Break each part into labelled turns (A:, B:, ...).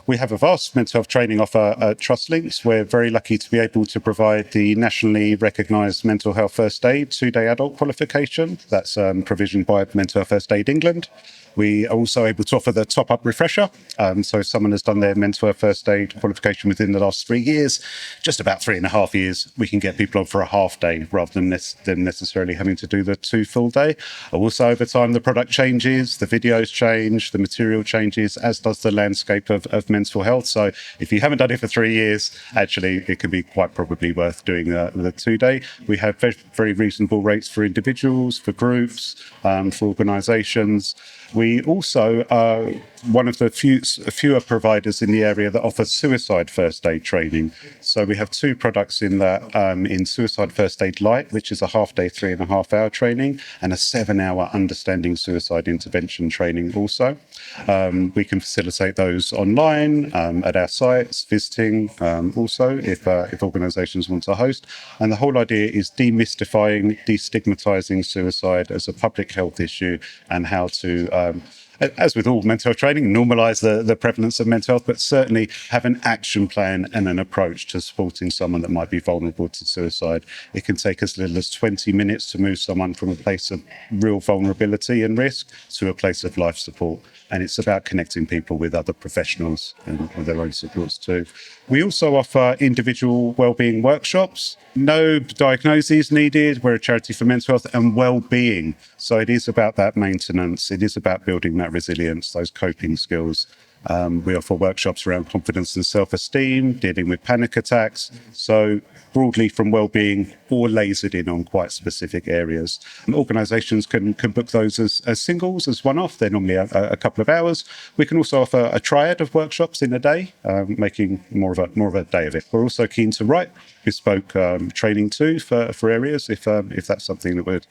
A: We have a vast mental health training offer at TrustLinks. We're very lucky to be able to provide the nationally recognised mental health first aid 2-day adult qualification. That's provisioned by Mental Health First Aid England. We are also able to offer the top-up refresher. So if someone has done their mental health first aid qualification within the last 3 years, just about 3.5 years, we can get people on for a half day rather than necessarily having to do the 2 full day. Also, over time, the product changes, the videos change, the material changes, as does the landscape of mental health. So if you haven't done it for 3 years, actually, it can be quite probably worth doing the 2-day. We have very reasonable rates for individuals, for groups, for organisations. We also are one of the fewer providers in the area that offers suicide first aid training. So we have 2 products in that, in Suicide First Aid Light, which is a half-day, 3.5-hour training, and a 7-hour Understanding Suicide Intervention training also. We can facilitate those online at our sites, visiting also if organisations want to host. And the whole idea is demystifying, destigmatising suicide as a public health issue and how to as with all mental health training, normalise the prevalence of mental health, but certainly have an action plan and an approach to supporting someone that might be vulnerable to suicide. It can take as little as 20 minutes to move someone from a place of real vulnerability and risk to a place of life support. And it's about connecting people with other professionals and their own supports too. We also offer individual wellbeing workshops. No diagnoses needed. We're a charity for mental health and well-being. So it is about that maintenance. It is about building that resilience, those coping skills. We offer workshops around confidence and self-esteem, dealing with panic attacks. So broadly from well-being or lasered in on quite specific areas. Organisations can book those as singles, as one-off. They're normally a couple of hours. We can also offer a triad of workshops in a day, making more of a day of it. We're also keen to write bespoke training too for areas if that's something that would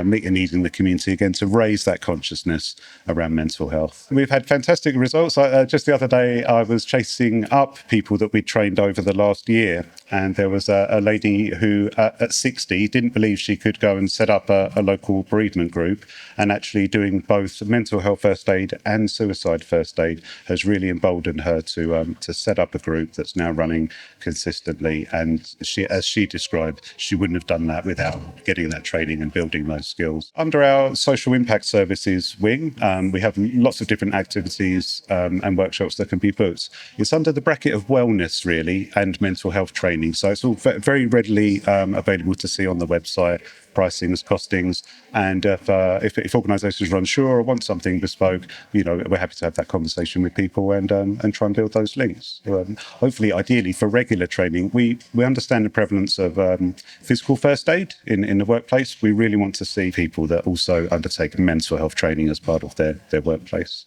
A: meet a need in the community, again, to raise that consciousness around mental health. We've had fantastic results. Just the other day, I was chasing up people that we'd trained over the last year, and there was a lady who at 60 didn't believe she could go and set up a local bereavement group, and actually doing both mental health first aid and suicide first aid has really emboldened her to set up a group that's now running consistently. And as she described, she wouldn't have done that without getting that training and building those skills. Under our social impact services wing, we have lots of different activities and workshops that can be booked. It's under the bracket of wellness, really, and mental health training. So it's all very readily available to see on the website, pricings, costings, and if organisations are unsure or want something bespoke, we're happy to have that conversation with people and try and build those links. Hopefully, ideally, for regular training, we understand the prevalence of physical first aid in the workplace. We really want to see people that also undertake mental health training as part of their workplace.